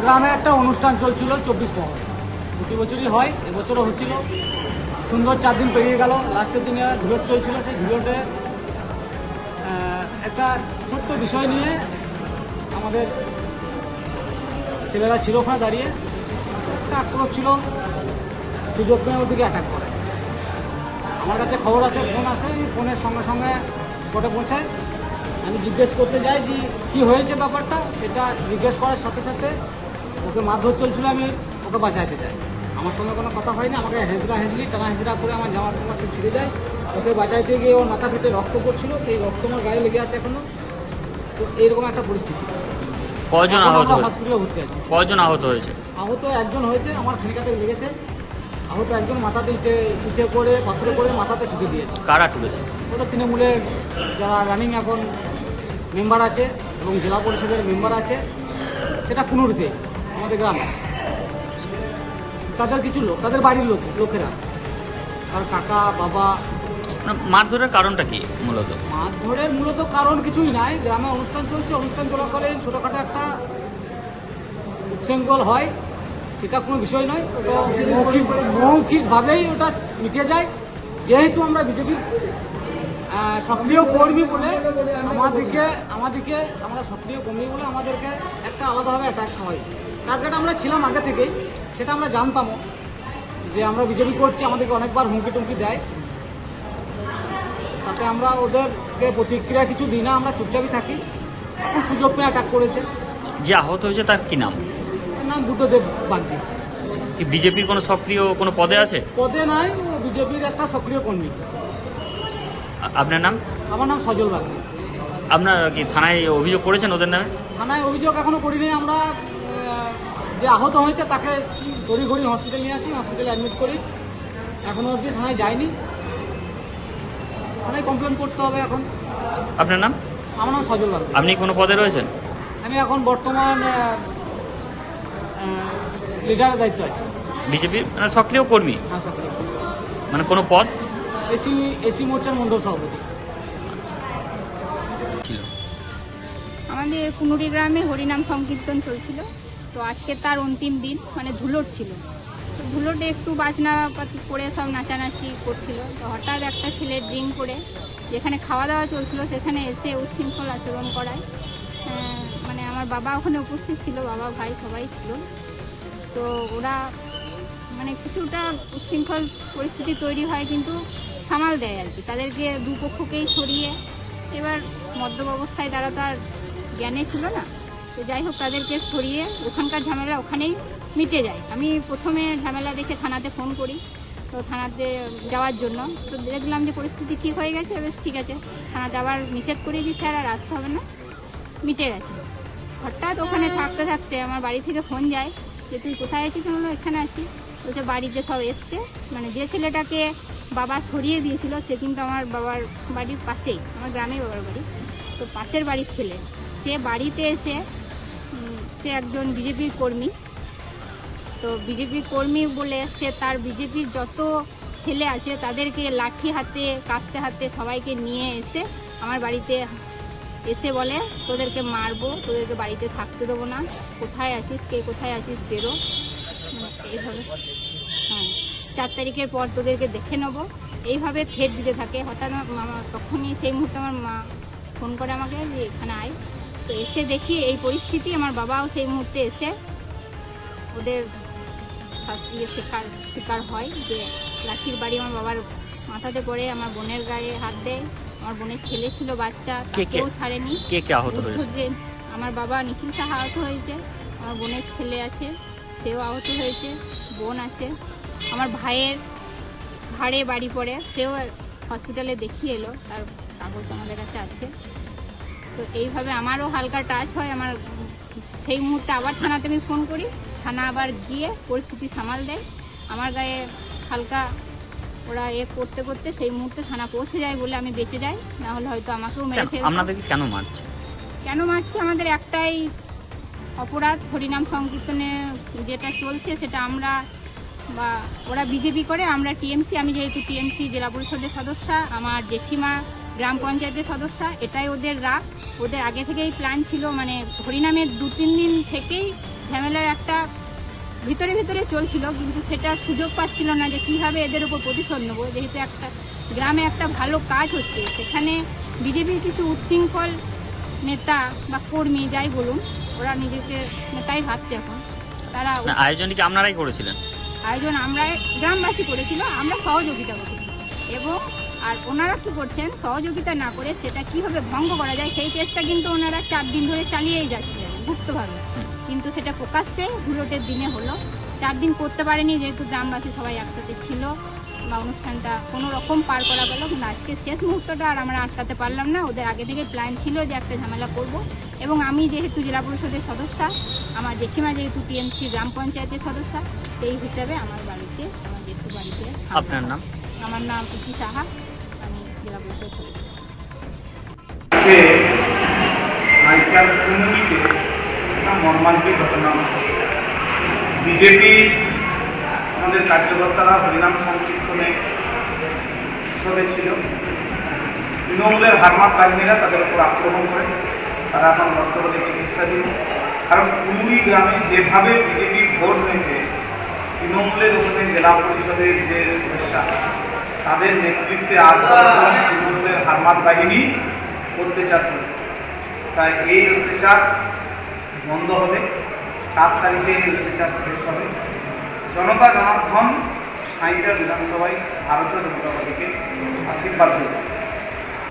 গ্রামে একটা অনুষ্ঠান চলছিল 24 প্রহর, প্রতি বছরই হয়, এবছরও হচ্ছিল। সুন্দর 4 দিন পেরিয়ে গেল, লাস্টের দিনে ধুলোট চলছিল। সেই ধুলোটে একটা ছোট্ট বিষয় নিয়ে আমাদের ছেলেরা ছিল ওখানে দাঁড়িয়ে, একটা আক্রোশ ছিল, সুযোগ পেয়ে ওর দিকে অ্যাটাক করে। আমার কাছে খবর আছে, ফোন আসে, আমি ফোনের সঙ্গে সঙ্গে স্পটে পৌঁছাই। আমি জিজ্ঞেস করতে যাই যে কী হয়েছে ব্যাপারটা, সেটা জিজ্ঞেস করার সাথে সাথে ওকে মারধর চলছিল, আমি ওকে বাঁচাইতে যাই। আমার সঙ্গে কোনো কথা হয়নি, আমাকে টানা হেঁচড়া করে আমার জামা টামা সব ছিঁড়ে যায়। ওকে বাঁচাইতে গিয়ে ওর মাথা ফেটে রক্ত পড়ছিল, সেই রক্ত আমার গায়ে লেগে আছে এখনো। তো এইরকম একটা পরিস্থিতি। কয়জন আহত হয়েছে? হসপিটালে ভর্তি আছে। কয়জন আহত হয়েছে? আহত একজন হয়েছে, আমার খানিকাতে লেগেছে। আহত একজন মাথাতে ইটে করে পাথরে করে মাথাতে ঠুকে দিয়েছে। কারা ঠুকেছে? ওটা তৃণমূলের যারা রানিং এখন মেম্বার আছে এবং জেলা পরিষদের মেম্বার আছে, সেটা কুনুরিতে আমাদের গ্রামে। তাদের কিছু লোক, তাদের বাড়ির লোকেরা, তার কাকা বাবা। মারধরের কারণটা কি মূলত? মারধরের মূলত কারণ কিছুই নাই, গ্রামে অনুষ্ঠান চলছে, অনুষ্ঠান চলাকালীন ছোটোখাটো একটা উচ্ছৃঙ্খল হয়, সেটা কোনো বিষয় নয়। ওটা মৌখিকভাবেই ওটা মিটে যায়। যেহেতু আমরা বিজেপির সক্রিয় কর্মী বলে আমরা সক্রিয় কর্মী বলে আমাদেরকে একটা আলাদাভাবে অ্যাটাক হয়। টার্গেট আমরা ছিলাম আগে থেকেই, সেটা আমরা জানতামও যে আমরা বিজেপি করছি, আমাদেরকে অনেকবার হুমকি টুমকি দেয়। তাতে আমরা ওদেরকে প্রতিক্রিয়া কিছু দিই না, আমরা চুপচাপই থাকি। এখন সুযোগ পেয়ে অ্যাটাক করেছে। যে আহত হয়েছে তার কি নাম? নাম বুদ্ধদেব বাগদি। কি বিজেপির কোনো সক্রিয় কোনো পদে আছে? পদে নাই, ও বিজেপির একটা সক্রিয় কর্মী। আপনার নাম? আমার নাম সজল বাগদি। আপনার কি থানায় অভিযোগ করেছেন ওদের নামে? থানায় অভিযোগ এখনো করিনি। আমরা যে আহত হয়েছে তাকে তড়িঘড়ি হসপিটালে নিয়ে আসি, হসপিটালে অ্যাডমিট করি। এখনো অবধি থানায় যায়নি, থানায় কমপ্লেন করতে হবে এখন। আপনার নাম? আমার নাম সজল বাগদি। আপনি কোনো পদে রয়েছেন? আমি এখন বর্তমান লিডারের দায়িত্ব আছি। বিজেপির মানে সক্রিয় কর্মী? হ্যাঁ, সক্রিয়। মানে কোনো পদ? এসি মোর্চার মণ্ডল সভাপতি ছিল। আমাদের কুনুরি গ্রামে হরিনাম সংকীর্তন চলছিল, তো আজকে তার অন্তিম দিন, মানে ধুলোট ছিল। তো ধুলোটে একটু বাজনাপাতি করে সব নাচানাচি করছিল। তো হঠাৎ একটা ছেলে ড্রিঙ্ক করে যেখানে খাওয়া দাওয়া চলছিল সেখানে এসে উচ্ছৃঙ্খল আচরণ করায়। মানে আমার বাবা ওখানে উপস্থিত ছিল, বাবা ভাই সবাই ছিল। তো ওরা মানে কিছুটা উচ্ছৃঙ্খল পরিস্থিতি তৈরি হয়, কিন্তু সামাল দেয় আর কি। তাদেরকে দুপক্ষকেই সরিয়ে, এবার মদ্যপ অবস্থায় তারা তো আর জ্ঞানে ছিল না, তো যাই হোক তাদেরকে সরিয়ে ওখানকার ঝামেলা ওখানেই মিটে যায়। আমি প্রথমে ঝামেলা দেখে থানাতে ফোন করি, তো থানাতে যাওয়ার জন্য। তো দেখলাম যে পরিস্থিতি ঠিক হয়ে গেছে, বেশ ঠিক আছে, থানা যাওয়ার নিষেধ করে দিই, স্যার আর আসতে হবে না, মিটে গেছে। হঠাৎ ওখানে থাকতে থাকতে আমার বাড়ি থেকে ফোন যায় যে তুই কোথায় আছিস? বললো এখানে আছি। বলছে বাড়িতে সব এসছে, মানে যে ছেলেটাকে বাবা সরিয়ে দিয়েছিল সে কিন্তু আমার বাবার বাড়ির পাশেই, আমার গ্রামেই বাবার বাড়ি, তো পাশের বাড়ির ছেলে। সে বাড়িতে এসে, সে একজন বিজেপির কর্মী, তো বিজেপির কর্মী বলে সে তার বিজেপির যত ছেলে আছে তাদেরকে লাঠি হাতে কাস্তে হাতে সবাইকে নিয়ে এসে আমার বাড়িতে এসে বলে তোদেরকে মারবো, তোদেরকে বাড়িতে থাকতে দেবো না, কোথায় আছিস, কে কোথায় আছিস, বেরো, এইভাবে। হ্যাঁ, 4 তারিখের পর তোদেরকে দেখে নেবো, এইভাবে থ্রেট দিতে থাকে। হঠাৎ আমার তখনই সেই মুহূর্তে আমার মা ফোন করে আমাকে যে এখানে আয়। তো এসে দেখি এই পরিস্থিতি। আমার বাবাও সেই মুহূর্তে এসে ওদের শিকার হয় যে লাঠির বাড়ি আমার বাবার মাথাতে পড়ে, আমার বোনের গায়ে হাত দেয়। আমার বোনের ছেলে ছিল বাচ্চা, কেউ ছাড়েনি। কে আহত হয়েছে? আমার বাবা নিখিল সাহা আহত হয়েছে, আমার বোনের ছেলে আছে সেও আহত হয়েছে, বোন আছে, আমার ভাইয়ের ঘাড়ে বাড়ি পড়ে, সেও হসপিটালে দেখিয়ে এলো, তার কাগজ আমাদের কাছে আছে। তো এইভাবে আমারও হালকা টাচ হয়। আমার সেই মুহূর্তে আবার থানাতে আমি ফোন করি, থানা আবার গিয়ে পরিস্থিতি সামাল দেয়। আমার গায়ে হালকা ওরা করতে করতে সেই মুহূর্তে থানা পৌঁছে যায় বলে আমি বেঁচে যাই, না হলে হয়তো আমাকেও মেরে ফেলতো। আপনাদেরকে কেন মারছে? আমাদের একটাই অপরাধ, হরিনাম সংকীর্তনে যেটা চলছে সেটা আমরা বা ওরা বিজেপি করে, আমরা টিএমসি। আমি যেহেতু টিএমসি জেলা পরিষদের সদস্য, আমার জেঠিমা গ্রাম পঞ্চায়েতের সদস্য, এটাই ওদের রাগ। ওদের আগে থেকেই প্ল্যান ছিল, মানে হরিনামের 2-3 দিন থেকেই ঝামেলার একটা ভিতরে ভিতরে চলছিল, কিন্তু সেটা সুযোগ পাচ্ছিল না যে কীভাবে এদের উপর প্রতিশোধ নেবো। যেহেতু একটা গ্রামে একটা ভালো কাজ হচ্ছে, সেখানে বিজেপির কিছু উচ্ছৃঙ্খল নেতা বা কর্মী যাই বলুন, ওরা নিজেকে নেতাই ভাবছে এখন। তারা না, আয়োজনটি কি আপনারাই করেছিলেন? আয়োজন আমরা গ্রামবাসী করেছিল, আমরা সহযোগিতা করেছি। এবং আর ওনারা কী করছেন, সহযোগিতা না করে সেটা কীভাবে ভঙ্গ করা যায় সেই চেষ্টা কিন্তু ওনারা 4 দিন ধরে চালিয়েই যাচ্ছিলেন গুপ্তভাবে। কিন্তু সেটা প্রকাশ্যে ধুলোটের দিনে হলো। 4 দিন করতে পারেনি, যেহেতু গ্রামবাসী সবাই একসাথে ছিল বা অনুষ্ঠানটা কোনো রকম পার করা গেল। কিন্তু আজকে শেষ মুহূর্তটা আর আমরা আটকাতে পারলাম না। ওদের আগে থেকে প্ল্যান ছিল যে একটা ঝামেলা করব। এবং আমি যেহেতু জেলা পরিষদের সদস্য, আমার জেঠিমা যেহেতু টিএমসি গ্রাম পঞ্চায়েতের সদস্য, সেই হিসাবে আমার বাড়িতে, আমার জেঠু বাড়িতে। আপনার নাম? আমার নাম পিকি সাহা, আমি জেলা পরিষদ সদস্য। সাঁইচাল কুমুদিতে একটা মর্মান্তিক ঘটনা ঘটেছে। বিজেপি আমাদের কার্যকর্তারা হরিনাম সংকীর্তনে উৎসবে ছিল। তৃণমূলের হারমাত বাহিনীরা তাদের উপর আক্রমণ করে, তারা এখন বর্তমানে চিকিৎসাধীন। কারণ কুমুদি গ্রামে যেভাবে বিজেপি ভোট হয়েছে, তৃণমূলের ওখানে জেলা পরিষদের যে সদস্যা, তাদের নেতৃত্বে 8-10 জন তৃণমূলের হারমাত বাহিনী অত্যাচার করে। তাই এই অত্যাচার বন্ধ হবে। 4 তারিখে এই অত্যাচার শেষ হবে। জনতা জনার্দন সাঁইচাল বিধানসভায় ভারতীয় জনতা পার্টিকে আশীর্বাদ দেবে।